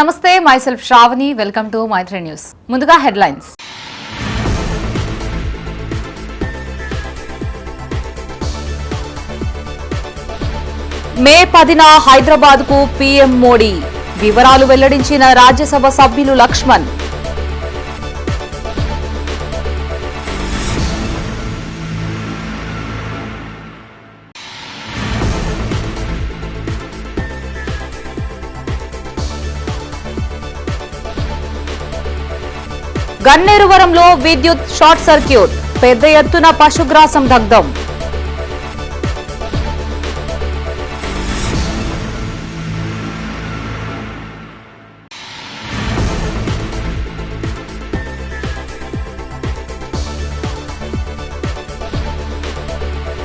నమస్తే myself Shravani welcome to Maitri news. ముందుగా headlines. May 10న హైదరాబాద్ కు పీఎం మోడీ వివరాలు వెల్లడించిన రాజ్యసభ సభ్యులు లక్ష్మణ్. గన్నేరువరంలో విద్యుత్ షార్ట్ సర్క్యూట్, పెద్ద ఎత్తున పశుగ్రాసం దగ్ధం.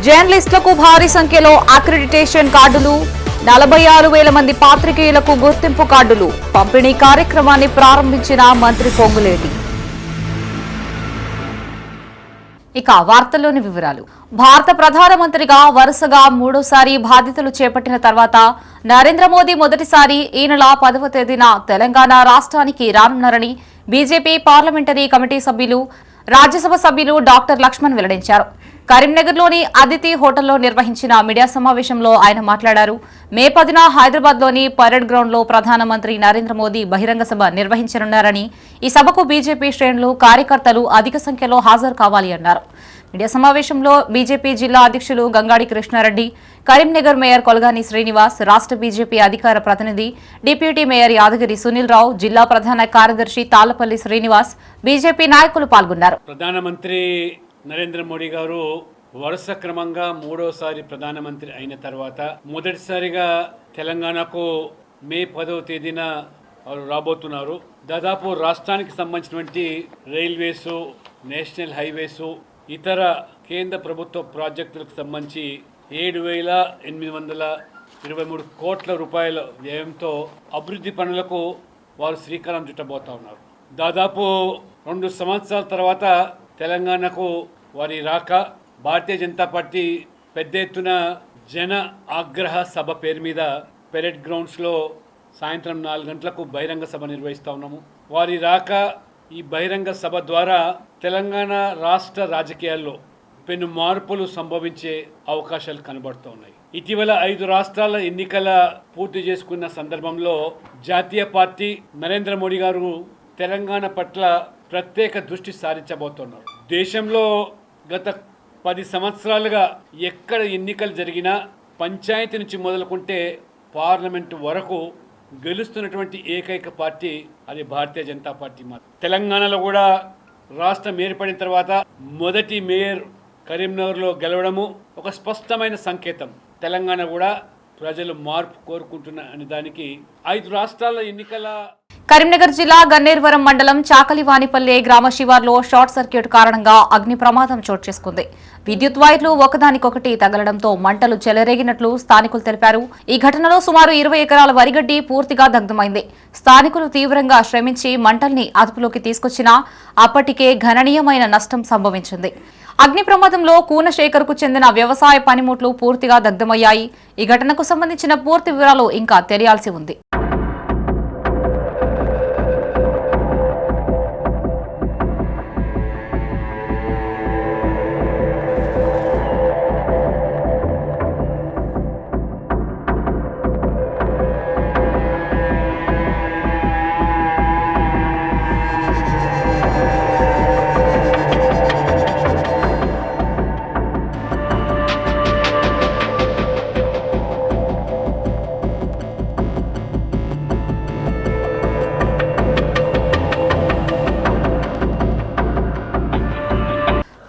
జర్నలిస్టులకు భారీ సంఖ్యలో అక్రిడిటేషన్ కార్డులు, 46,000 మంది పాత్రికేయులకు గుర్తింపు కార్డులు పంపిణీ కార్యక్రమాన్ని ప్రారంభించిన మంత్రి పొంగులేటి. ఇక వార్తల్లోని వివరాలు. భారత ప్రధానమంత్రిగా వరుసగా మూడోసారి బాధ్యతలు చేపట్టిన తర్వాత నరేంద్ర మోదీ మొదటిసారి ఈ నెల 10వ తేదీన తెలంగాణ రాష్ట్రానికి రానున్నారని బీజేపీ పార్లమెంటరీ కమిటీ సభ్యులు, రాజ్యసభ సభ్యులు డాక్టర్ లక్ష్మణ్ వెల్లడించారు. కరీంనగర్లోని అదితి హోటల్లో నిర్వహించిన మీడియా సమావేశంలో ఆయన మాట్లాడారు. మే 10న హైదరాబాద్లోని పరేడ్ గ్రౌండ్లో ప్రధానమంత్రి నరేంద్ర మోదీ బహిరంగ సభ నిర్వహించనున్నారని, ఈ సభకు బీజేపీ శ్రేణులు, కార్యకర్తలు అధిక సంఖ్యలో హాజరు కావాలి అన్నారు. మీడియా సమావేశంలో బీజేపీ జిల్లా అధ్యక్షులు గంగాడి కృష్ణారెడ్డి, కరీంనగర్ మేయర్ కొలగాని శ్రీనివాస్, రాష్ట్ర బీజేపీ అధికార ప్రతినిధి డిప్యూటీ మేయర్ యాదగిరి సునీల్ రావు, జిల్లా ప్రధాన కార్యదర్శి తాళ్లపల్లి శ్రీనివాస్, బీజేపీ నాయకులు పాల్గొన్నారు. ప్రధానమంత్రి నరేంద్ర మోడీ గారు వరుస క్రమంగా మూడోసారి ప్రధానమంత్రి అయిన తర్వాత మొదటిసారిగా తెలంగాణకు మే 10వ తేదీన వారు రాబోతున్నారు. దాదాపు రాష్ట్రానికి సంబంధించినటువంటి రైల్వేసు, నేషనల్ హైవేసు, ఇతర కేంద్ర ప్రభుత్వ ప్రాజెక్టులకు సంబంధించి 7,823 కోట్ల రూపాయల వ్యయంతో అభివృద్ధి పనులకు వారు శ్రీకారం చుట్టబోతా ఉన్నారు. దాదాపు 2 సంవత్సరాల తర్వాత తెలంగాణకు వారి రాక, భారతీయ జనతా పార్టీ పెద్ద ఎత్తున జన ఆగ్రహ సభ పేరు మీద పెరేడ్ గ్రౌండ్స్లో సాయంత్రం 4 గంటలకు బహిరంగ సభ నిర్వహిస్తూ ఉన్నాము. వారి రాక, ఈ బహిరంగ సభ ద్వారా తెలంగాణ రాష్ట్ర రాజకీయాల్లో పెను మార్పులు సంభవించే అవకాశాలు కనబడుతూ ఉన్నాయి. ఇటీవల 5 రాష్ట్రాల ఎన్నికల పూర్తి చేసుకున్న సందర్భంలో జాతీయ పార్టీ నరేంద్ర మోడీ గారు తెలంగాణ పట్ల ప్రత్యేక దృష్టి సారించబోతున్నారు. దేశంలో గత 10 సంవత్సరాలుగా ఎక్కడ ఎన్నికలు జరిగినా పంచాయతీ నుంచి మొదలుకుంటే పార్లమెంటు వరకు గెలుస్తున్నటువంటి ఏకైక పార్టీ అది భారతీయ జనతా పార్టీ మాత్రం. తెలంగాణలో కూడా రాష్ట్రం ఏర్పడిన తర్వాత మొదటి మేయర్ కరీంనగర్లో గెలవడము ఒక స్పష్టమైన సంకేతం. తెలంగాణ కూడా ప్రజలు మార్పు కోరుకుంటున్న అనే దానికి 5 రాష్ట్రాల ఎన్నికల. కరీంనగర్ జిల్లా గన్నేరువరం మండలం చాకలివానిపల్లె గ్రామ శివార్లో షార్ట్ సర్క్యూట్ కారణంగా అగ్ని ప్రమాదం చోటు చేసుకుంది. విద్యుత్ వైర్లు ఒకదానికొకటి తగలడంతో మంటలు చెలరేగినట్లు స్థానికులు తెలిపారు. ఈ ఘటనలో సుమారు 20 ఎకరాల వరిగడ్డి పూర్తిగా దగ్ధమైంది. స్థానికులు తీవ్రంగా శ్రమించి మంటల్ని అదుపులోకి తీసుకొచ్చినా అప్పటికే గణనీయమైన నష్టం సంభవించింది. అగ్ని ప్రమాదంలో కూనశేఖర్కు చెందిన వ్యవసాయ పనిముట్లు పూర్తిగా దగ్ధమయ్యాయి. ఈ ఘటనకు సంబంధించిన పూర్తి వివరాలు ఇంకా తెలియాల్సి ఉంది.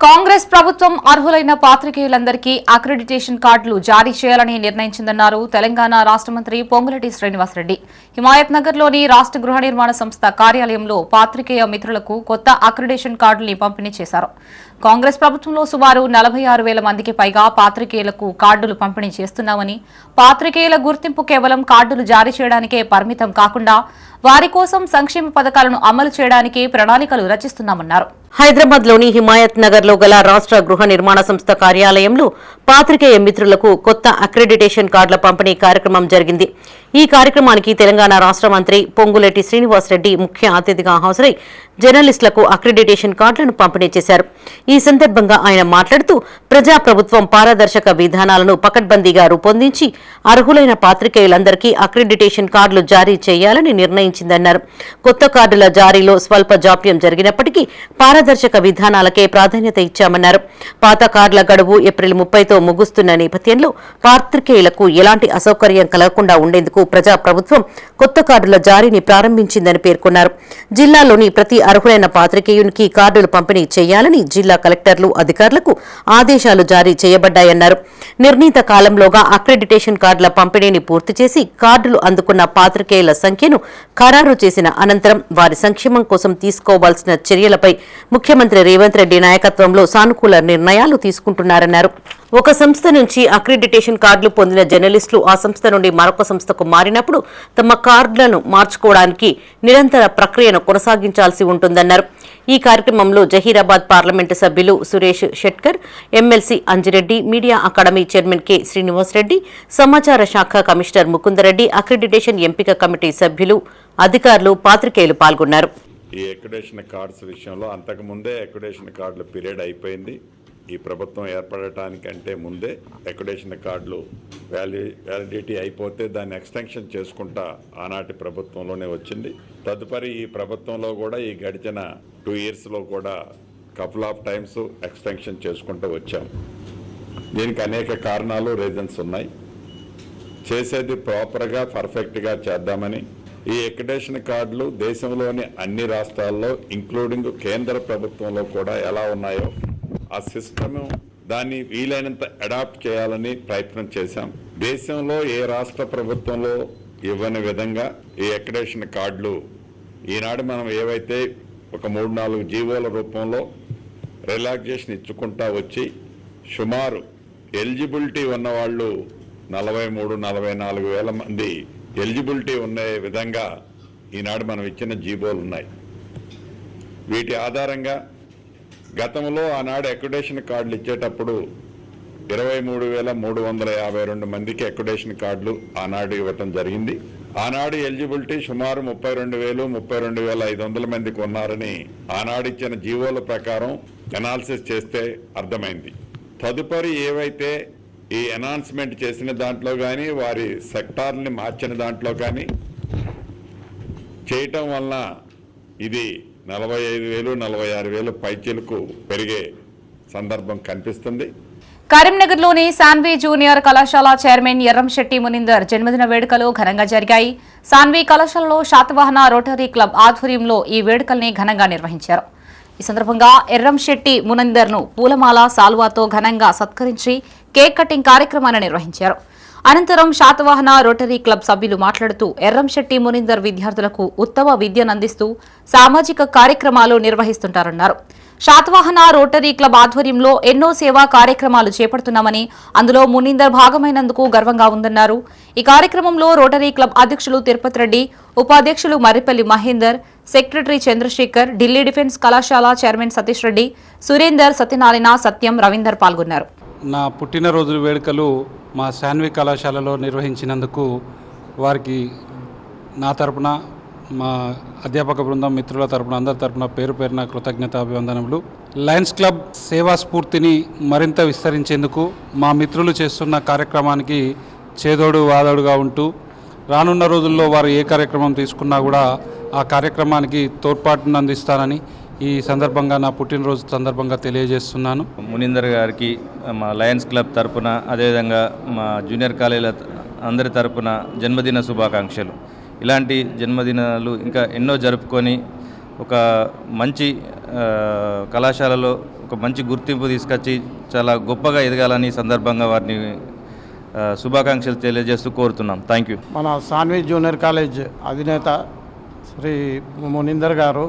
కాంగ్రెస్ ప్రభుత్వం అర్హులైన పాత్రికేయులందరికీ అక్రిడిటేషన్ కార్డులు జారీ చేయాలని నిర్ణయించిందన్నారు తెలంగాణ రాష్ట్ర మంత్రి పొంగులేటి శ్రీనివాసరెడ్డి. హిమాయత్ నగర్లోని రాష్ట్ర గృహ నిర్మాణ సంస్థ కార్యాలయంలో పాత్రికేయ మిత్రులకు కొత్త అక్రిడిటేషన్ కార్డుల్ని పంపిణీ చేశారు. కాంగ్రెస్ ప్రభుత్వంలో సుమారు 46,000 మందికి పైగా పాత్రికేయులకు కార్డులు పంపిణీ చేస్తున్నామని, పాత్రికేయుల గుర్తింపు కేవలం కార్డులు జారీ చేయడానికే పరిమితం కాకుండా వారి కోసం సంక్షేమ పథకాలను అమలు చేయడానికి ప్రణాళికలు రచిస్తున్నామన్నారు. హైదరాబాద్లోని హిమాయత్ నగర్లో గల రాష్ట్ర గృహ నిర్మాణ సంస్థ కార్యాలయంలో పాత్రికేయ మిత్రులకు కొత్త అక్రెడిటేషన్ కార్డుల పంపిణీ కార్యక్రమం జరిగింది. ఈ కార్యక్రమానికి తెలంగాణ రాష్ట్ర మంత్రి పొంగులేటి శ్రీనివాసరెడ్డి ముఖ్య అతిథిగా హాజరై జర్నలిస్టులకు అక్రెడిటేషన్ కార్డులను పంపిణీ చేశారు. ఈ సందర్భంగా ఆయన మాట్లాడుతూ ప్రజాప్రభుత్వం పారదర్శక విధానాలను పకడ్బందీగా రూపొందించి అర్హులైన పాత్రికేయులందరికీ అక్రెడిటేషన్ కార్డులు జారీ చేయాలని నిర్ణయించిందన్నారు. కొత్త కార్డుల జారీలో స్వల్ప జాప్యం జరిగినప్పటికీ పారదర్శక విధానాలకే ప్రాధాన్యత ఇచ్చామన్నారు. పాత కార్డుల గడువు ఏప్రిల్ 30తో ముగుస్తున్న నేపథ్యంలో పాత్రికేయులకు ఎలాంటి అసౌకర్యం కలగకుండా ఉండేందుకు ప్రజాప్రభుత్వం కొత్త కార్డుల జారీని ప్రారంభించిందని పేర్కొన్నారు. జిల్లాలోని ప్రతి అర్హులైన పాత్రికేయునికి కార్డులు పంపిణీ చేయాలని జిల్లా కలెక్టర్లు అధికారులకు ఆదేశాలు జారీ చేయబడ్డాయన్నారు. నిర్ణీత కాలంలోగా అక్రెడిటేషన్ కార్డుల పంపిణీని పూర్తి చేసి కార్డులు అందుకున్న పాత్రికేయుల సంఖ్యను ఖరారు చేసిన అనంతరం వారి సంక్షేమం కోసం తీసుకోవాల్సిన చర్యలపై ముఖ్యమంత్రి రేవంత్ రెడ్డి నాయకత్వంలో సానుకూల నిర్ణయాలు తీసుకుంటున్నారన్నారు. ఒక సంస్థ నుంచి అక్రిడిటేషన్ కార్డులు పొందిన జర్నలిస్టులు ఆ సంస్థ నుండి మరొక సంస్థకు మారినప్పుడు తమ కార్డులను మార్చుకోవడానికి నిరంతర ప్రక్రియను కొనసాగించాల్సి ఉంటుందన్నారు. ఈ కార్యక్రమంలో జహీరాబాద్ పార్లమెంటు సభ్యులు Suresh Shetkar, MLC Anji Reddy, media academy chairman K Srinivasa Reddy, సమాచార శాఖ కమిషనర్ ముకుందరెడ్డి, అక్రిడిటేషన్ ఎంపిక కమిటీ సభ్యులు, అధికారులు, పాత్రికేయులు పాల్గొన్నారు. ఈ అక్రిడిటేషన్ కార్డ్స్ విషయంలో అంతకుముందే అక్రిడిటేషన్ కార్డుల పీరియడ్ అయిపోయింది. ఈ ప్రభుత్వం ఏర్పడటానికంటే ముందే అక్రిడిటేషన్ కార్డులు వ్యాలిడిటీ అయిపోతే దాన్ని ఎక్స్టెన్షన్ చేసుకుంటా ఆనాటి ప్రభుత్వంలోనే వచ్చింది. తదుపరి ఈ ప్రభుత్వంలో కూడా ఈ గడిచిన 2 yearsలో కూడా కపుల్ ఆఫ్ టైమ్స్ ఎక్స్టెన్షన్ చేసుకుంటూ వచ్చాం. దీనికి అనేక కారణాలు, రీజన్స్ ఉన్నాయి. చేసేది ప్రాపర్గా, పర్ఫెక్ట్గా చేద్దామని ఈ అక్రిడిటేషన్ కార్డులు దేశంలోని అన్ని రాష్ట్రాల్లో ఇంక్లూడింగ్ కేంద్ర ప్రభుత్వంలో కూడా ఎలా ఉన్నాయో ఆ సిస్టమ్ దాన్ని వీలైనంత అడాప్ట్ చేయాలని ప్రయత్నం చేశాం. దేశంలో ఏ రాష్ట్ర ప్రభుత్వంలో ఇవ్వని విధంగా ఈ అక్రిడిటేషన్ కార్డులు ఈనాడు మనం ఏవైతే ఒక 3-4 జీవోల రూపంలో రిలాక్సేషన్ ఇచ్చుకుంటా వచ్చి సుమారు ఎలిజిబిలిటీ ఉన్నవాళ్ళు 43-44 వేల మంది ఎలిజిబిలిటీ ఉన్న విధంగా ఈనాడు మనం ఇచ్చిన జీవోలు ఉన్నాయి. వీటి ఆధారంగా గతంలో ఆనాడు అక్రిడిటేషన్ కార్డులు ఇచ్చేటప్పుడు 23,352 మందికి అక్రిడిటేషన్ కార్డులు ఆనాడు ఇవ్వటం జరిగింది. ఆనాడు ఎలిజిబిలిటీ సుమారు 32,500 మందికి ఉన్నారని ఆనాడు ఇచ్చిన జీవోల ప్రకారం అనాలిసిస్ చేస్తే అర్థమైంది. తదుపరి ఏవైతే ఈ అనౌన్స్మెంట్ చేసిన దాంట్లో కానీ వారి సెక్టార్ని మార్చిన దాంట్లో కానీ చేయటం వలన ఇది 45,000-46,000 పైచీలకు పెరిగే సందర్భం కనిపిస్తుంది. కరీంనగర్లోని సాన్వి జూనియర్ కళాశాల చైర్మన్ ఎర్రంశెట్టి మునిందర్ జన్మదిన వేడుకలు ఘనంగా జరిగాయి. సాన్వి కళాశాలలో శాతవాహన రోటరీ క్లబ్ ఆధ్వర్యంలో ఈ వేడుకల్ని ఘనంగా నిర్వహించారు. ఈ సందర్భంగా ఎర్రంశెట్టి మునిందర్ను పూలమాల, సాల్వాతో ఘనంగా సత్కరించి కేక్ కటింగ్ కార్యక్రమాన్ని నిర్వహించారు. అనంతరం శాతవాహన రోటరీ క్లబ్ సభ్యులు మాట్లాడుతూ ఎర్రంశెట్టి మునిందర్ విద్యార్థులకు ఉత్తమ విద్యనందిస్తూ సామాజిక కార్యక్రమాలు నిర్వహిస్తుంటారన్నారు. శాతవాహన రోటరీ క్లబ్ ఆధ్వర్యంలో ఎన్నో సేవా కార్యక్రమాలు చేపడుతున్నామని, అందులో మునిందర్ భాగమైనందుకు గర్వంగా ఉందన్నారు. ఈ కార్యక్రమంలో రోటరీ క్లబ్ అధ్యక్షులు తిరుపతి రెడ్డి, ఉపాధ్యక్షులు మర్రిపల్లి మహేందర్, సెక్రటరీ చంద్రశేఖర్, ఢిల్లీ డిఫెన్స్ కళాశాల చైర్మన్ సతీష్ రెడ్డి, సురేందర్, సత్యనారాయణ, సత్యం, రవీందర్ పాల్గొన్నారు. నా పుట్టినరోజు వేడుకలు మా సాన్వి కళాశాలలో నిర్వహించినందుకు వారికి నా తరపున, మా అధ్యాపక బృందం, మిత్రుల తరపున, అందరి తరపున పేరు పేరున కృతజ్ఞతాభివందనములు. లయన్స్ క్లబ్ సేవా స్ఫూర్తిని మరింత విస్తరించేందుకు మా మిత్రులు చేస్తున్న కార్యక్రమానికి చేదోడు వాదోడుగా ఉంటూ రానున్న రోజుల్లో వారు ఏ కార్యక్రమం తీసుకున్నా కూడా ఆ కార్యక్రమానికి తోడ్పాటును అందిస్తానని ఈ సందర్భంగా, నా పుట్టినరోజు సందర్భంగా తెలియజేస్తున్నాను. మునిందర్ గారికి మా లయన్స్ క్లబ్ తరపున, అదేవిధంగా మా జూనియర్ కాలేజీల అందరి తరపున జన్మదిన శుభాకాంక్షలు. ఇలాంటి జన్మదినాలు ఇంకా ఎన్నో జరుపుకొని ఒక మంచి కళాశాలలో ఒక మంచి గుర్తింపు తీసుకొచ్చి చాలా గొప్పగా ఎదగాలని సందర్భంగా వారిని శుభాకాంక్షలు తెలియజేస్తూ కోరుతున్నాం. Thank you. మన సాన్వి జూనియర్ కాలేజ్ అధినేత శ్రీ మునిందర్ గారు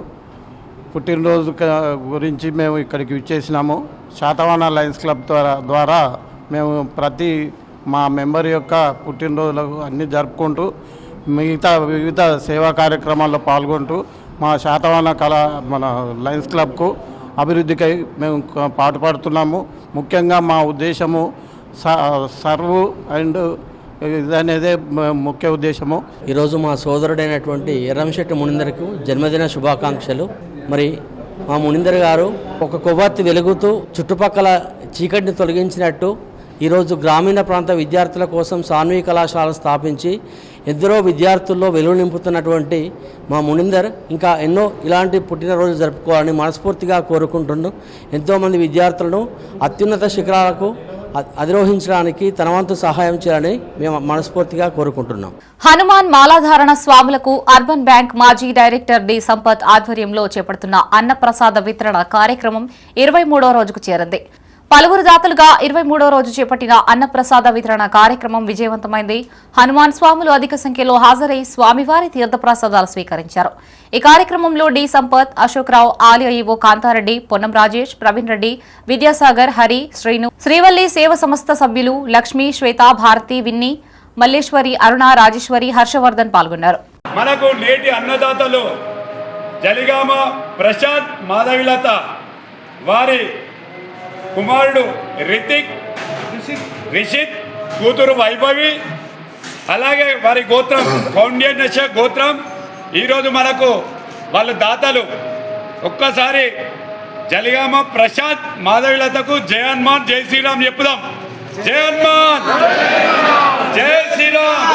పుట్టినరోజు గురించి మేము ఇక్కడికి విచ్చేసినాము. శాతవాహన లయన్స్ క్లబ్ ద్వారా మేము ప్రతి మా మెంబర్ యొక్క పుట్టినరోజులకు అన్నీ జరుపుకుంటూ మిగతా వివిధ సేవా కార్యక్రమాల్లో పాల్గొంటూ మా శాతవాహన మన లయన్స్ క్లబ్కు అభివృద్ధికై మేము పాటుపడుతున్నాము. ముఖ్యంగా మా ఉద్దేశము సర్వ్ అండ్ ఇదనేదే ముఖ్య ఉద్దేశము. ఈరోజు మా సోదరుడైనటువంటి ఎర్రంశెట్టి మునిందర్కు జన్మదిన శుభాకాంక్షలు. మరి మా మునిందర్ గారు ఒక కొవ్వొత్తి వెలుగుతూ చుట్టుపక్కల చీకటిని తొలగించినట్టు ఈరోజు గ్రామీణ ప్రాంత విద్యార్థుల కోసం సాన్వి కళాశాల స్థాపించి ఎందరో విద్యార్థుల్లో వెలుగు నింపుతున్నటువంటి మా మునిందర్ ఇంకా ఎన్నో ఇలాంటి పుట్టినరోజు జరుపుకోవాలని మనస్ఫూర్తిగా కోరుకుంటున్నాం. ఎంతోమంది విద్యార్థులను అత్యున్నత శిఖరాలకు అధిరోహించడానికి తన వంతు సహాయం చేయాలని మేము మనస్ఫూర్తిగా కోరుకుంటున్నాం. హనుమాన్ మాలాధారణ స్వాములకు అర్బన్ బ్యాంక్ మాజీ డైరెక్టర్ డి సంపత్ ఆధ్వర్యంలో చేపడుతున్న అన్నప్రసాద వితరణ కార్యక్రమం 23వ రోజుకు చేరింది. పలువురు దాతలుగా 23వ రోజు చేపట్టిన అన్నప్రసాద వితరణ కార్యక్రమం విజయవంతమైంది. హనుమాన్ స్వాములు అధిక సంఖ్యలో హాజరై స్వామివారి తీర్థప్రసాదాలు స్వీకరించారు. ఈ కార్యక్రమంలో డి సంపత్, అశోక్రావు, ఆలయ ఈవో కాంతారెడ్డి, పొన్నం రాజేష్, ప్రవీణ్ రెడ్డి, విద్యాసాగర్, హరి, శ్రీను, శ్రీవల్లి సేవ సంస్థ సభ్యులు లక్ష్మి, శ్వేత, భారతి, విన్ని, మల్లేశ్వరి, అరుణ, రాజేశ్వరి, హర్షవర్ధన్ పాల్గొన్నారు. మనకు నేటి అన్నదాతలు జలిగామ ప్రశాంత్, మాధవిలత, వారి కుమారుడు రిషిత్, కూతురు వైభవి, అలాగే వారి గోత్రం ఫౌండేషన్ గోత్రం. ఈరోజు మనకు వాళ్ళ దాతలు. ఒక్కసారి జలిగామ ప్రశాంత్, మాధవిలతకు జై హనుమాన్, జై శ్రీరామ్ చెప్పుదాం. జై హనుమాన్, జై శ్రీరామ్,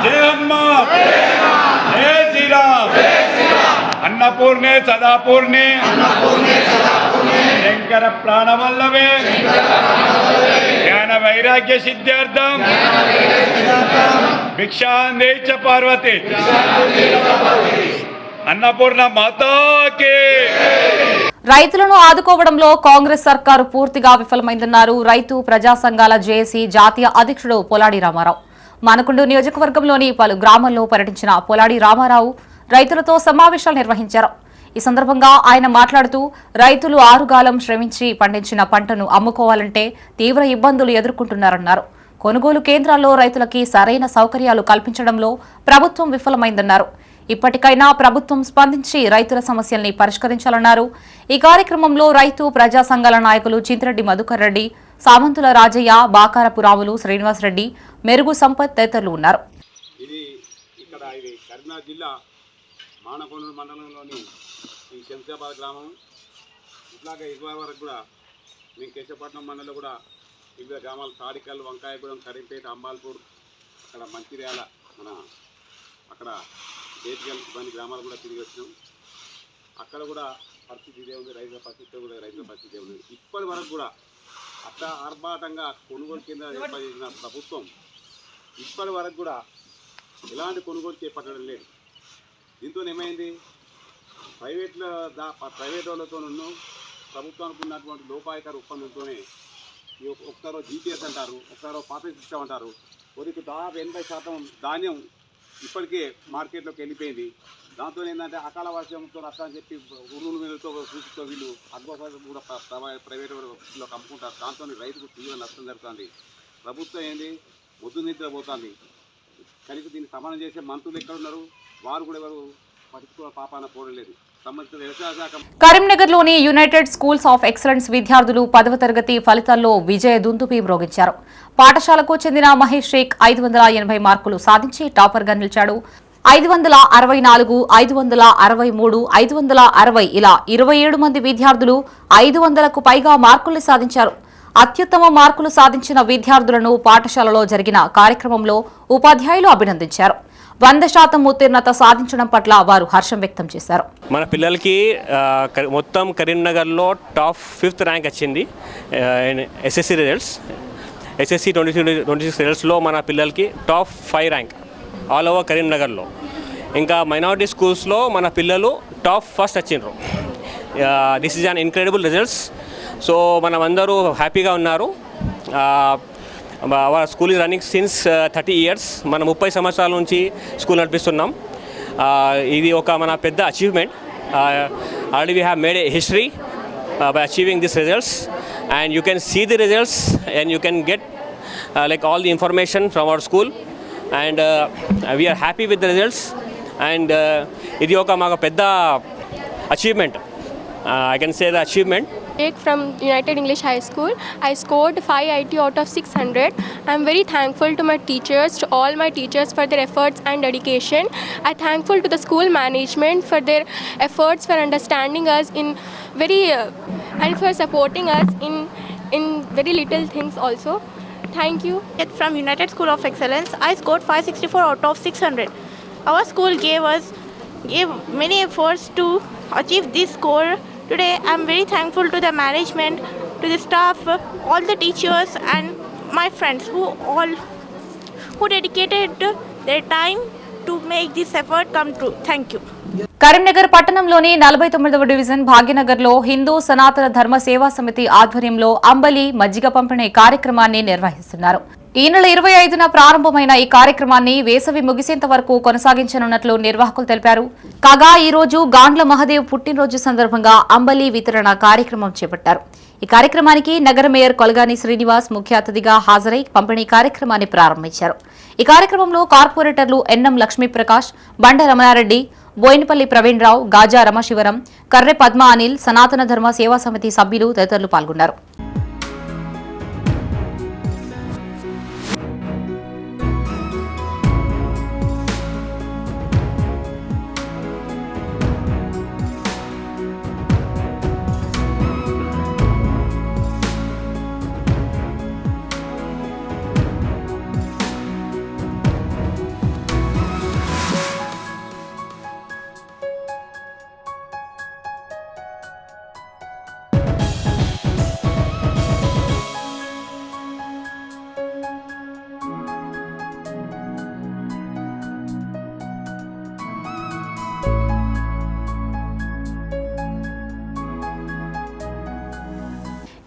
జై హనుమాన్, జై శ్రీరామ్. అన్నపూర్ణే సదాపూర్ణే శంకర ప్రాణవల్లభే జ్ఞాన వైరాగ్య సిద్ధార్థం భిక్షాందే చ పార్వతి. అన్నపూర్ణ మాతాకి. రైతులను ఆదుకోవడంలో కాంగ్రెస్ సర్కారు పూర్తిగా విఫలమైందన్నారు రైతు ప్రజా సంఘాల జేఏసీ జాతీయ అధ్యక్షుడు పొలాడి రామారావు. మనకుండు నియోజకవర్గంలోని పలు గ్రామాల్లో పర్యటించిన పొలాడి రామారావు రైతులతో సమావేశాలు నిర్వహించారు. ఈ సందర్భంగా ఆయన మాట్లాడుతూ రైతులు ఆరుగాలం శ్రమించి పండించిన పంటను అమ్ముకోవాలంటే తీవ్ర ఇబ్బందులు ఎదుర్కొంటున్నారన్నారు. కొనుగోలు కేంద్రాల్లో రైతులకి సరైన సౌకర్యాలు కల్పించడంలో ప్రభుత్వం విఫలమైందన్నారు. ఇప్పటికైనా ప్రభుత్వం స్పందించి రైతుల సమస్యల్ని పరిష్కరించాలన్నారు. ఈ కార్యక్రమంలో రైతు ప్రజా సంఘాల నాయకులు చింతిరెడ్డి మధుకర్ రెడ్డి, సామంతుల రాజయ్య, బాకారపు రాములు, శ్రీనివాసరెడ్డి, మెరుగు సంపత్ తదితరులు ఉన్నారు. ఇది కరీంనగర్ జిల్లా మానకొండూరు మండలంలోని ఈ శంషాబాద్ గ్రామం. ఇట్లాగే ఇరవై వరకు కూడా మేము కేశవపట్నం మండలంలో కూడా వివిధ గ్రామాలు తాడికల్, వంకాయగూడెం, కరీంపేట, అంబాల్పూర్, అక్కడ మంచిర్యాల, మన అక్కడ బేతిగల్, ఇవన్నీ గ్రామాలు కూడా తిరిగి వచ్చినాం. అక్కడ కూడా పరిస్థితి ఇదే ఉంది. రైతుల పరిస్థితి కూడా రైతుల పరిస్థితి ఉంది. ఇప్పటి వరకు కూడా అట్లా ఆర్భాటంగా కొనుగోలు కేంద్రాలు ఏర్పాటు చేసిన ప్రభుత్వం ఇప్పటి వరకు కూడా ఎలాంటి కొనుగోలు చేపట్టడం లేదు. దీంతో ఏమైంది, ప్రైవేట్ వాళ్ళతో ప్రభుత్వానికి ఉన్నటువంటి లోపాయకార ఒప్పందంతోనే ఒకసారో జీపీఎస్ అంటారు, ఒకసారో పాపేజ్ సిస్టమ్ అంటారు. కొద్దిగా దాదాపు 80% ధాన్యం ఇప్పటికే మార్కెట్లోకి వెళ్ళిపోయింది. దాంతో ఏంటంటే అకాల వర్షంతో అట్లా అని చెప్పి ఉరువుల మీదతో సూచితో వీళ్ళు అడ్వాన్స్ కూడా ప్రైవేట్ వాళ్ళకి అమ్ముకుంటారు. దాంతో రైతుకు తీవ్ర నష్టం జరుగుతుంది. ప్రభుత్వం ఏంది ముద్దు నిద్రపోతుంది. కనుక దీన్ని సమానం చేసే మంత్రులు ఎక్కడున్నారు, వారు కూడా ఎవరు పట్టించుకో పాపాన పోవలేదు. కరీంనగర్లోని యునైటెడ్ స్కూల్స్ ఆఫ్ ఎక్సలెన్స్ విద్యార్థులు 10వ తరగతి ఫలితాల్లో విజయ దుందుపి మ్రోగించారు. పాఠశాలకు చెందిన మహేష్ షేక్ 580 మార్కులు సాధించి టాపర్గా నిలిచాడు. 564, 563, 560 ఇలా 27 మంది విద్యార్థులు 500కు పైగా మార్కుల్ని సాధించారు. అత్యుత్తమ మార్కులు సాధించిన విద్యార్థులను పాఠశాలలో జరిగిన కార్యక్రమంలో ఉపాధ్యాయులు అభినందించారు. 100% ఉత్తీర్ణత సాధించడం పట్ల వారు హర్షం వ్యక్తం చేశారు. మన పిల్లలకి మొత్తం కరీంనగర్లో టాప్ 5th ర్యాంక్ వచ్చింది. ఎస్ఎస్సి రిజల్ట్స్, ఎస్ఎస్సి 2026 రిజల్ట్స్లో మన పిల్లలకి టాప్ 5 ర్యాంక్ ఆల్ ఓవర్ కరీంనగర్లో. ఇంకా మైనారిటీ స్కూల్స్లో మన పిల్లలు టాప్ 1st వచ్చిండ్రు. This is an incredible results. So మనం అందరూ హ్యాపీగా ఉన్నారు. Our school is running since 30 years. మనం 30 సంవత్సరాల నుంచి స్కూల్ నడిపిస్తున్నాం. ఇది ఒక మన పెద్ద achievement. Already we have made a history by achieving this results and you can see the results and you can get like all the information from our school and we are happy with the results. అండ్ ఇది ఒక మాకు పెద్ద achievement I can say the achievement. From United English High School, I scored 580 out of 600. I am very thankful to my teachers, to all my teachers for their efforts and dedication. I am thankful to the school management for their efforts, for understanding us in very and for supporting us in very little things also. Thank you. From United School of Excellence, I scored 564 out of 600. Our school gave many efforts to achieve this score. Today, I am very thankful to the management, to the staff, all the teachers and my friends who dedicated their time to make this effort come true. Thank you. Karimnagar పట్టణంలోని 49వ division భాగ్యనగర్లో Hindu సనాతన ధర్మ సేవా సమితి ఆధ్వర్యంలో అంబలి మజ్జిగ పంపిణీ కార్యక్రమాన్ని నిర్వహిస్తున్నారు. ఈ నెల 25న ప్రారంభమైన ఈ కార్యక్రమాన్ని వేసవి ముగిసేంత వరకు కొనసాగించనున్నట్లు నిర్వాహకులు తెలిపారు. కాగా ఈ రోజు గాండ్ల మహదేవ్ పుట్టినరోజు సందర్భంగా అంబలి వితరణ కార్యక్రమం చేపట్టారు. ఈ కార్యక్రమానికి నగర మేయర్ కొలగాని శ్రీనివాస్ ముఖ్య అతిథిగా హాజరై పంపిణీ కార్యక్రమాన్ని ప్రారంభించారు. ఈ కార్యక్రమంలో కార్పొరేటర్లు ఎన్ఎం లక్ష్మీప్రకాష్, బండ రమణారెడ్డి, బోయినపల్లి ప్రవీణ్ రావు, గాజా రమశివరం, కర్రె పద్మ అనిల్, సనాతన ధర్మ సేవా సమితి సభ్యులు తదితరులు పాల్గొన్నారు.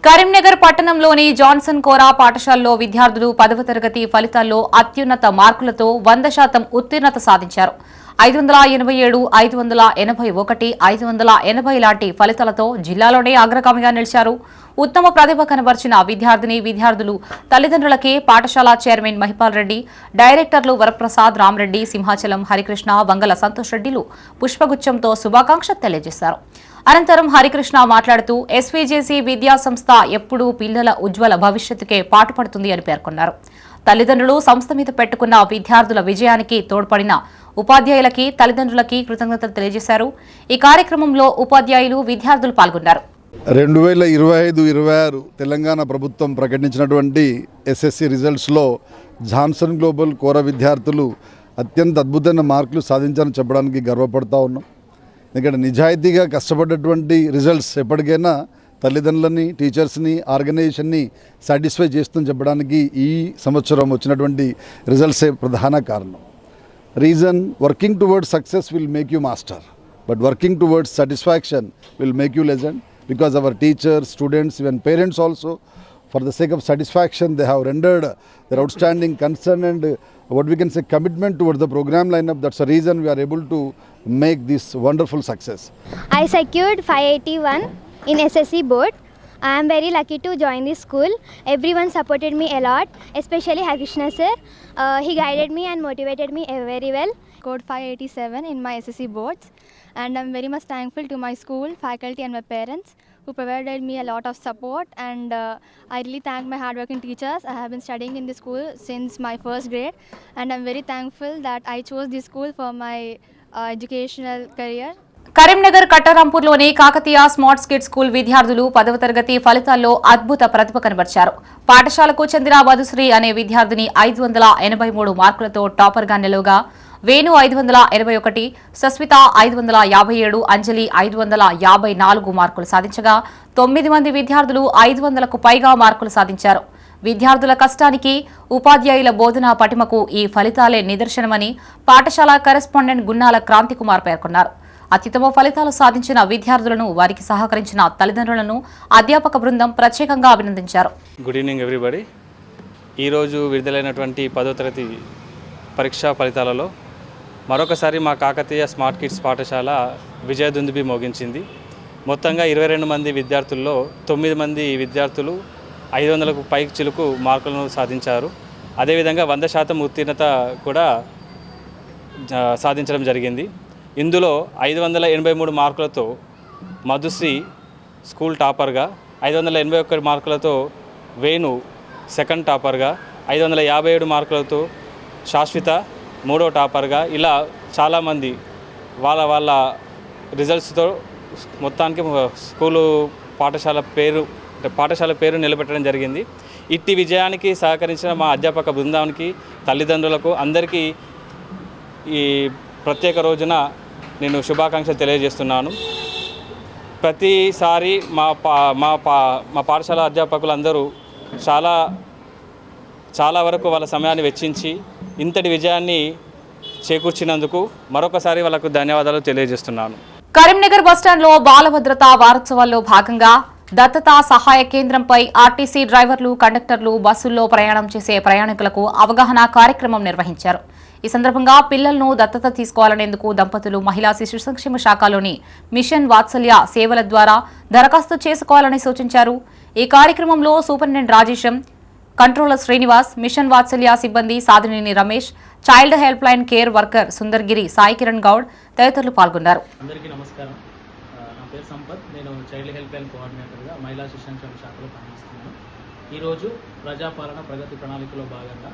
కరీంనగర్ పట్టణంలోని జాన్సన్ కోరా పాఠశాలలో విద్యార్థులు 10వ తరగతి ఫలితాల్లో అత్యున్నత మార్కులతో 100% ఉత్తీర్ణత సాధించారు. 587, 581, 580 లాంటి ఫలితాలతో జిల్లాలోనే అగ్రగామిగా నిలిచారు. ఉత్తమ ప్రతిభ కనబర్చిన విద్యార్థులు తల్లిదండ్రులకే పాఠశాల చైర్మన్ మహిపాల్ రెడ్డి, డైరెక్టర్లు వరప్రసాద్, రామరెడ్డి, సింహాచలం, హరికృష్ణ, వంగల సంతోష్ రెడ్డిలు పుష్పగుచ్చంతో శుభాకాంక్షలు తెలియజేశారు. అనంతరం హరికృష్ణ మాట్లాడుతూ ఎస్వీజేసీ విద్యా సంస్థ ఎప్పుడూ పిల్లల ఉజ్వల భవిష్యత్తుకే పాటుపడుతుంది అని పేర్కొన్నారు. తల్లిదండ్రులు సంస్థ మీద పెట్టుకున్న విద్యార్థుల విజయానికి తోడ్పడిన ఉపాధ్యాయులకి, తల్లిదండ్రులకి కృతజ్ఞతలు తెలియజేశారు. ఈ కార్యక్రమంలో ఉపాధ్యాయులు, విద్యార్థులు పాల్గొన్నారు. 2025-26 తెలంగాణ ప్రభుత్వం ప్రకటించినటువంటి ఎస్ఎస్సి రిజల్ట్స్లో జాన్సన్ గ్లోబల్ కోరా విద్యార్థులు అత్యంత అద్భుతమైన మార్కులు సాధించాలని చెప్పడానికి గర్వపడతా ఉన్నాం. ఎందుకంటే నిజాయితీగా కష్టపడ్డటువంటి రిజల్ట్స్ ఎప్పటికైనా తల్లిదండ్రులని, టీచర్స్ని, ఆర్గనైజేషన్ని సాటిస్ఫై చేస్తుందని చెప్పడానికి ఈ సంవత్సరం వచ్చినటువంటి రిజల్ట్సే ప్రధాన కారణం. Reason, working towards success will make you master, but working towards satisfaction will make you legend. Because our teachers, students, even parents also, for the sake of satisfaction, they have rendered their outstanding concern and what we can say commitment towards the program lineup. That's the reason we are able to make this wonderful success. I secured 581 in SSC board. I am very lucky to join this school. Everyone supported me a lot, especially Harikrishna sir. He guided me and motivated me very well. Scored 587 in my SSC boards, and I'm very much thankful to my school, faculty and my parents who provided me a lot of support, and I really thank my hardworking teachers. I have been studying in this school since my first grade, and I'm very thankful that I chose this school for my educational career. Karimnagar కట్టరాంపూర్లోని Kakatiya smart స్కిట్ school విద్యార్థులు 10వ తరగతి ఫలితాల్లో అద్భుత ప్రతిభ కనబర్చారు. పాఠశాలకు చెందిన మధుశ్రీ అనే విద్యార్థిని 583 మార్కులతో టాపర్గా నిలవగా, వేణు 581, సస్మిత 557, అంజలి 554 మార్కులు సాధించగా 9 మంది విద్యార్థులు 500కు పైగా మార్కులు సాధించారు. విద్యార్థుల కష్టానికి, ఉపాధ్యాయుల బోధనా పటిమకు ఈ ఫలితాలే నిదర్శనమని పాఠశాల కరెస్పాండెంట్ గున్నాల క్రాంతికుమార్ పేర్కొన్నారు. అత్యుత్తమ ఫలితాలు సాధించిన విద్యార్థులను, వారికి సహకరించిన తల్లిదండ్రులను అధ్యాపక బృందం ప్రత్యేకంగా అభినందించారు. Good evening everybody. ఈరోజు విడుదలైనటువంటి 10వ తరగతి పరీక్షా ఫలితాలలో మరొకసారి మా కాకతీయ స్మార్ట్ కిడ్స్ పాఠశాల విజయదుందుబి మోగించింది. మొత్తంగా 22 మంది విద్యార్థుల్లో 9 మంది విద్యార్థులు 500కు పైకి చిలుకు మార్కులను సాధించారు. అదేవిధంగా 100% ఉత్తీర్ణత కూడా సాధించడం జరిగింది. ఇందులో 583 మార్కులతో మధుశ్రీ స్కూల్ టాపర్గా, 581 మార్కులతో వేణు సెకండ్ టాపర్గా, 557 మార్కులతో శాశ్వత మూడో టాపర్గా, ఇలా చాలామంది వాళ్ళ రిజల్ట్స్తో మొత్తానికి స్కూలు పాఠశాల పేరు నిలబెట్టడం జరిగింది. ఇట్టి విజయానికి సహకరించిన మా అధ్యాపక బృందానికి, తల్లిదండ్రులకు అందరికీ ఈ ప్రత్యేక రోజున నేను శుభాకాంక్షలు తెలియజేస్తున్నాను. ప్రతిసారి మా పాఠశాల అధ్యాపకులందరూ చాలా వరకు వాళ్ళ సమయాన్ని వెచ్చించి ఇంతటి విజయాన్ని చేకూర్చినందుకు మరొకసారి వాళ్ళకు ధన్యవాదాలు తెలియజేస్తున్నాను. కరీంనగర్ బస్టాండ్లో బాల భద్రతా వారోత్సవాల్లో భాగంగా దత్తతా సహాయ కేంద్రంపై ఆర్టీసీ డ్రైవర్లు, కండక్టర్లు బస్సుల్లో ప్రయాణం చేసే ప్రయాణికులకు అవగాహన కార్యక్రమం నిర్వహించారు. ఈ సందర్భంగా పిల్లలను దత్తత తీసుకోవాలనేందుకు దంపతులు మహిళా శిశు సంక్షేమ శాఖలోని మిషన్ వాత్సల్య సేవల ద్వారా దరఖాస్తు చేసుకోవాలని సూచించారు. ఈ కార్యక్రమంలో superintendent Rajesham, controller Srinivas, mission Vatsalya సిబ్బంది Sadhineni Ramesh, child help line care worker Sundargiri, Sai Kiran Goud తదితరులు పాల్గొన్నారు. అందరికీ నమస్కారం. నా పేరు సంపత్. నేను చైల్డ్ హెల్ప్ లైన్ కోఆర్డినేటర్గా మహిళా శిశు సంక్షేమ శాఖలో పనిచేస్తున్నాను. ఈరోజు ప్రజాపాలన ప్రగతి ప్రణాళికలో భాగంగా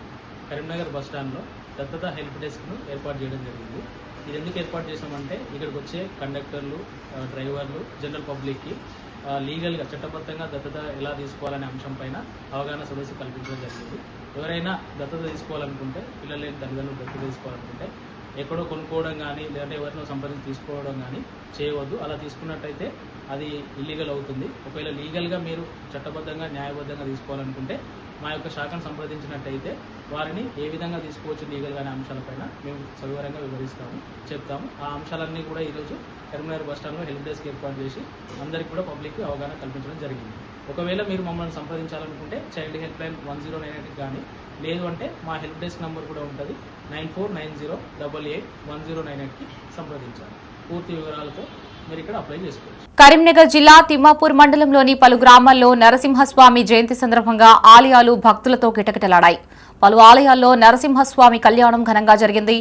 కరీంనగర్ బస్టాండ్లో దత్తత హెల్ప్ డెస్క్ను ఏర్పాటు చేయడం జరిగింది. ఇది ఎందుకు ఏర్పాటు చేసామంటే ఇక్కడికి వచ్చే కండక్టర్లు, డ్రైవర్లు, జనరల్ పబ్లిక్కి లీగల్గా చట్టబద్ధంగా దత్తత ఎలా తీసుకోవాలనే అంశం పైన అవగాహన సదస్సు కల్పించడం జరిగింది. ఎవరైనా దత్తత తీసుకోవాలనుకుంటే, పిల్లలు లేని తల్లిదండ్రులు దత్తత తీసుకోవాలనుకుంటే ఎక్కడో కొనుక్కోవడం కానీ లేదంటే ఎవరినో సంప్రదించి తీసుకోవడం కానీ చేయవద్దు. అలా తీసుకున్నట్టయితే అది ఇల్లీగల్ అవుతుంది. ఒకవేళ లీగల్గా మీరు చట్టబద్ధంగా న్యాయబద్ధంగా తీసుకోవాలనుకుంటే మా యొక్క శాఖను సంప్రదించినట్టయితే వారిని ఏ విధంగా తీసుకోవచ్చు లీగల్గా అనే అంశాలపైన మేము సవివరంగా చెప్తాము. ఆ అంశాలన్నీ కూడా ఈరోజు కరీంనగర్ బస్టాండ్లో హెల్ప్ డెస్క్ ఏర్పాటు చేసి అందరికీ కూడా పబ్లిక్కి అవగాహన కల్పించడం జరిగింది. ఒకవేళ మీరు మమ్మల్ని సంప్రదించాలనుకుంటే చైల్డ్ హెల్ప్ లైన్ 1098 కానీ, లేదు అంటే మా హెల్ప్ డెస్క్ నెంబర్ కూడా ఉంటుంది 9490881098కి సంప్రదించాలి. పూర్తి వివరాలతో మీరు ఇక్కడ అప్లై చేసుకోవచ్చు. కరీంనగర్ జిల్లా తిమ్మాపూర్ మండలంలోని పలు గ్రామాల్లో నరసింహస్వామి జయంతి సందర్భంగా ఆలయాలు భక్తులతో కిటకిటలాడాయి. పలు ఆలయాల్లో నరసింహస్వామి కళ్యాణం ఘనంగా జరిగింది.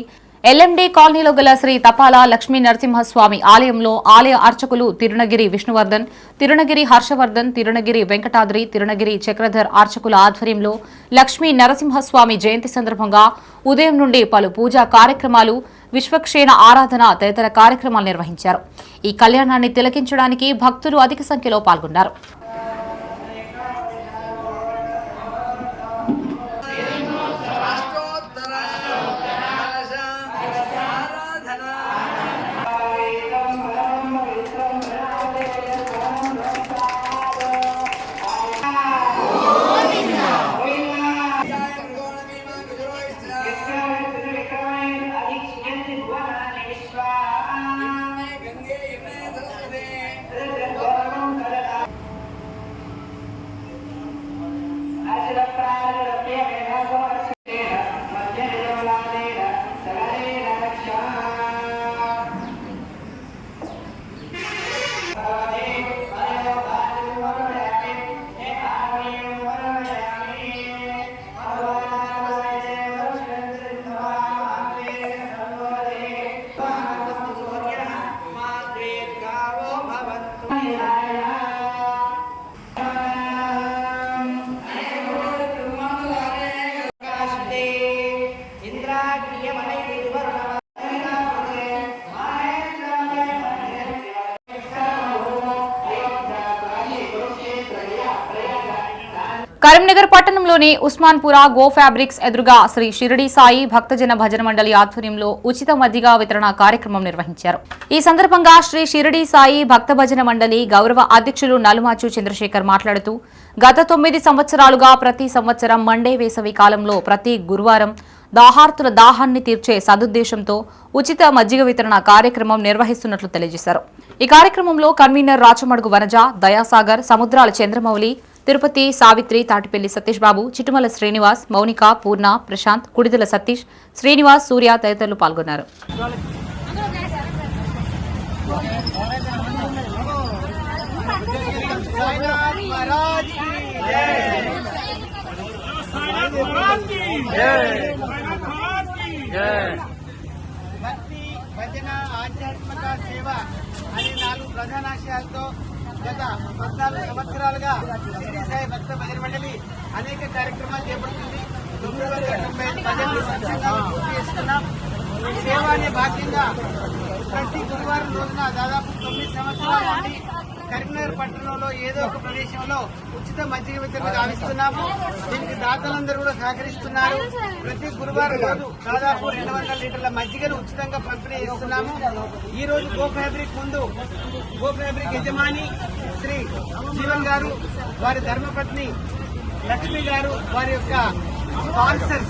ఎల్ఎండి కాలనీలో గల శ్రీ తపాల లక్ష్మీ నరసింహస్వామి ఆలయంలో ఆలయ అర్చకులు తిరునగిరి విష్ణువర్ధన్, తిరునగిరి హర్షవర్ధన్, తిరునగిరి వెంకటాద్రి, తిరునగిరి చక్రధర్ అర్చకుల ఆధ్వర్యంలో లక్ష్మీ నరసింహస్వామి జయంతి సందర్భంగా ఉదయం నుండి పలు పూజా కార్యక్రమాలు, విశ్వక్షేణ ఆరాధన తదితర కార్యక్రమాలు నిర్వహించారు. ఈ కళ్యాణాన్ని తిలకించడానికి భక్తులు అధిక సంఖ్యలో పాల్గొన్నారు. కరీంనగర్ పట్టణంలోని ఉస్మాన్పురా గో ఫ్యాబ్రిక్స్ ఎదురుగా శ్రీ షిరిడి సాయి భక్తజన భజన మండలి ఆధ్వర్యంలో ఉచిత మజ్జిగ వితరణ కార్యక్రమం నిర్వహించారు. ఈ సందర్భంగా శ్రీ షిరిడి సాయి భక్త భజన మండలి గౌరవ అధ్యక్షులు నలుమాచు చంద్రశేఖర్ మాట్లాడుతూ గత 9 సంవత్సరాలుగా ప్రతి సంవత్సరం మండే వేసవి కాలంలో ప్రతి గురువారం దాహార్తుల దాహాన్ని తీర్చే సదుద్దేశంతో ఉచిత మజ్జిగ వితరణ కార్యక్రమం నిర్వహిస్తున్నట్లు తెలియజేశారు. ఈ కార్యక్రమంలో కన్వీనర్ రాచమడుగు వనజ, దయాసాగర్, సముద్రాల చంద్రమౌళి, తిరుపతి సావిత్రి, తాటిపల్లి సతీష్ బాబు, చిటుమల శ్రీనివాస్, మౌనిక, పూర్ణ, ప్రశాంత్, కుడిదల సతీష్, శ్రీనివాస్, సూర్య తదితరులు పాల్గొన్నారు. భక్తి భజన ఆధ్యాత్మిక సేవ అనే 4 ప్రధానాశయాలతో గత 14 సంవత్సరాలుగా షిరిడి సాయి భక్త భజన మండలి అనేక కార్యక్రమాలు చేపడుతుంది. 995 భజనలు సంఘాలు పూర్తి చేసుకున్నాం. సేవ అనే భాగ్యంగా ప్రతి గురువారం రోజున దాదాపు 9 సంవత్సరాల నుండి కరీంనగర్ పట్టణంలో ఏదో ఒక ప్రదేశంలో ఉచిత మజ్జిగ వితరణ గావిస్తున్నాము. దీనికి దాతలందరూ కూడా సహకరిస్తున్నారు. ప్రతి గురువారం రోజు దాదాపు 200 లీటర్ల మజ్జిగను ఉచితంగా పంపిణీ చేస్తున్నాము. ఈ రోజు గో ఫ్యాబ్రిక్ ముందు గో ఫ్యాబ్రిక్ యజమాని శ్రీ జీవన్ గారు, వారి ధర్మపత్ని లక్ష్మి గారు, వారి యొక్క స్పాన్సర్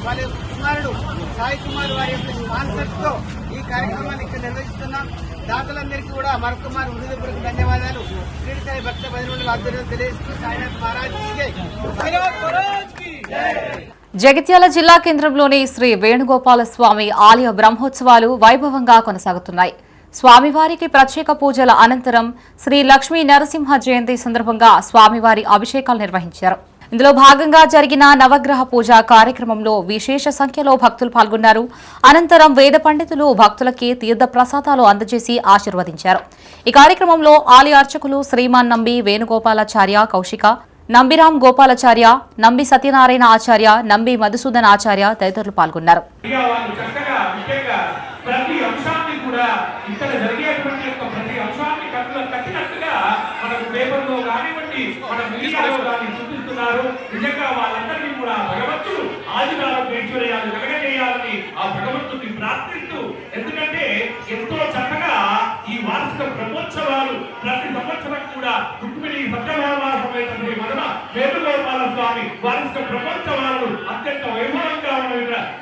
వాళ్ళ కుమారుడు సాయి కుమార్ వారి యొక్క స్పాన్సర్స్ తో ఈ కార్యక్రమాన్ని ఇక్కడ నిర్వహిస్తున్నాం. దాతలందరికీ కూడా మరొకమారు హృదయపూర్వక ధన్యవాదాలు. షిరిడి సాయి భక్త భజన మండలి ఆధ్వర్యంలో తెలియజేస్తూ సాయినాథ్ మహారాజ్ కి జగిత్యాల జిల్లా కేంద్రంలోని శ్రీ వేణుగోపాల స్వామి ఆలయ బ్రహ్మోత్సవాలు వైభవంగా కొనసాగుతున్నాయి. స్వామివారికి ప్రత్యేక పూజల అనంతరం శ్రీ లక్ష్మీ నరసింహ జయంతి సందర్భంగా స్వామివారి అభిషేకాలు నిర్వహించారు. ఇందులో భాగంగా జరిగిన నవగ్రహ పూజ కార్యక్రమంలో విశేష సంఖ్యలో భక్తులు పాల్గొన్నారు. అనంతరం వేద పండితులు భక్తులకి తీర్థ ప్రసాదాలు అందజేసి ఆశీర్వదించారు. ఈ కార్యక్రమంలో ఆలయ అర్చకులు శ్రీమాన్ నంబి వేణుగోపాలాచార్య కౌశిక, నంబిరాం గోపాలాచార్య, నంబి సత్యనారాయణ ఆచార్య, నంబి మధుసూదన్ ఆచార్య తదితరులు పాల్గొన్నారు. ప్రతి అంశాన్ని కూడా ఇక్కడ జరిగేటువంటి ప్రతి అంశాన్ని కట్టినట్టుగా మనకు పేపర్లో కానివ్వండి, మన మీడియాలో కానీ చూపిస్తున్నారు. నిజంగా వాళ్ళందరినీ కూడా భగవంతుడు ఆదివారం ఐశ్వర్యాలు కలగజేయాలని ఆ భగవంతుడిని ప్రార్థిస్తూ, ఎందుకంటే ఎంతో చక్కగా ఈ వార్షిక బ్రహ్మోత్సవాలు ప్రతి సంవత్సరం కూడా రుక్మిణి సత్యభామాసమైనటువంటి మన వేణుగోపాల స్వామి వార్షిక బ్రహ్మోత్సవాలు అత్యంత వైభవంగా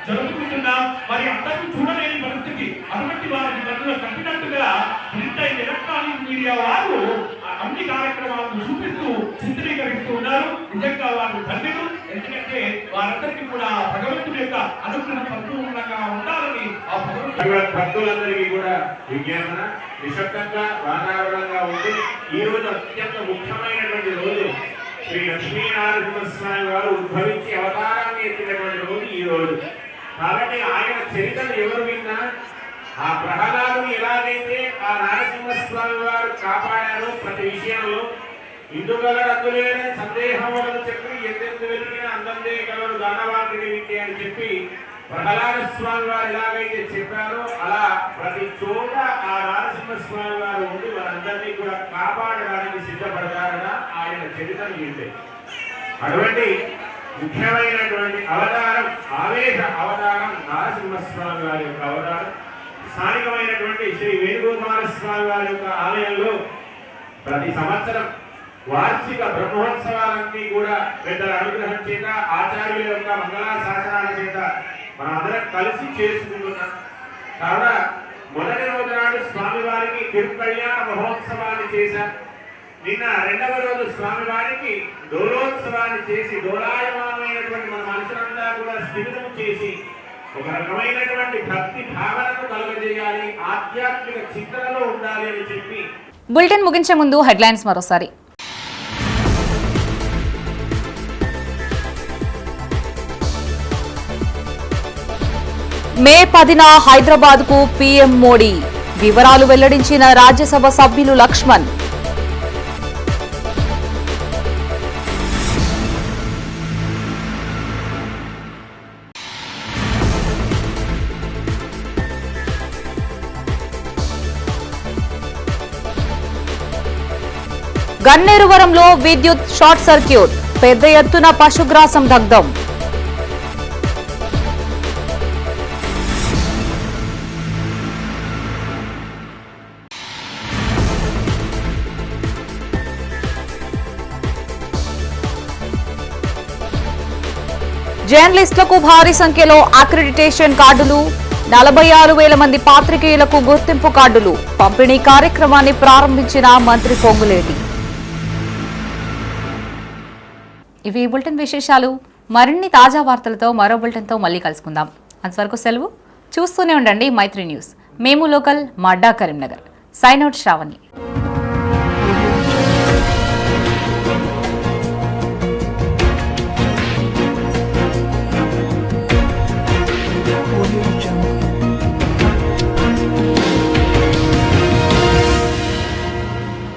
జరుపుకుంటున్నాం. మరి అందరూ చూడలేని పరిస్థితి, అటువంటి వారికి కన్నులు కట్టినట్టుగా ప్రింట్ అండ్ ఎలక్ట్రానిక్ మీడియా వారు అన్ని కార్యక్రమాలను చూపిస్తూ చిత్రీకరిస్తూ ఉన్నారు. నిజంగా వారు ధన్యులు. ఎందుకంటే వారందరికీ కూడా భగవంతుడి యొక్క అనుగ్రహం పరిపూర్ణంగా ఉండాలని ఆ భక్తులందరికీ కూడా విజ్ఞాపన నిశ్శబ్దంగా వాతావరణంగా ఉంది. ఈ రోజు అత్యంత ముఖ్యమైనటువంటి రోజు. శ్రీ లక్ష్మీనారాయణ వారు ఉద్భవించి అవతారాన్ని ఎత్తినటువంటి రోజు ఈ రోజు. కాబట్టి ఆయన చరిత్రను ఎవరు విన్నా, ఆ ప్రహ్లాదుని ఎలాగైతే ఆ నరసింహస్వామి వారు కాపాడారో ప్రతి విషయంలో, ఇందుగలడు అందులేనే సందేహములను చెప్పి ఎంతెందు వెలిగిన అందందే గలడు దానవాకుడి విద్య అని చెప్పి ప్రహ్లాద స్వామి వారు ఎలాగైతే చెప్పారో, అలా ప్రతి చోట ఆ నరసింహస్వామి వారు ఉండి వారందరినీ కూడా కాపాడడానికి సిద్ధపడతారని ఆయన చరిత్రను వింటే, అటువంటి ముఖ్యమైనటువంటి అవతారం, ఆవేశ అవతారం నరసింహస్వామి వారి యొక్క అవతారం. స్థానికమైనటువంటి శ్రీ వేణుగోపాల స్వామి వారి యొక్క ఆలయంలో ప్రతి సంవత్సరం వార్షిక బ్రహ్మోత్సవాలన్నీ కూడా పెద్దల అనుగ్రహం చేత, ఆచార్యుల యొక్క మంగళాశాసనాల చేత మనందరం కలిసి చేసుకుంటున్నాం. కావున మొదటి రోజు నాడు స్వామివారికి తిరుకళ్యాణ మహోత్సవాన్ని చేశారు. నిన్న రెండవ రోజు స్వామివారికి డోలోత్సవాన్ని చేసి, డోలాయమానమైనటువంటి మన మనసునంతా కూడా స్థిమితం చేసి ఒక రకమైనటువంటి భక్తి భావనను కలుగజేయాలి, ఆధ్యాత్మిక చింతనలో ఉండాలి అని చెప్పి. బులెటిన్ ముగించే ముందు హెడ్లైన్స్ మరోసారి. మే 10న హైదరాబాద్ కు పీఎం మోడీ, వివరాలు వెల్లడించిన రాజ్యసభ సభ్యులు లక్ష్మణ్. గన్నేరువరంలో విద్యుత్ షార్ట్ సర్క్యూట్, పెద్ద ఎత్తున పశుగ్రాసం దగ్ధం. జర్నలిస్టులకు భారీ సంఖ్యలో అక్రిడిటేషన్ కార్డులు, 46,000 మంది పాత్రికేయులకు గుర్తింపు కార్డులు పంపిణీ కార్యక్రమాన్ని ప్రారంభించిన మంత్రి పొంగులేటి. ఇవి బులెటిన్ విశేషాలు. మరిన్ని తాజా వార్తలతో మరో బులెటిన్తో మళ్ళీ కలుసుకుందాం. అంతవరకు సెలవు. చూస్తూనే ఉండండి మైత్రి న్యూస్. మేము లోకల్, మా అడ్డా కరీంనగర్. Sign out Shravani.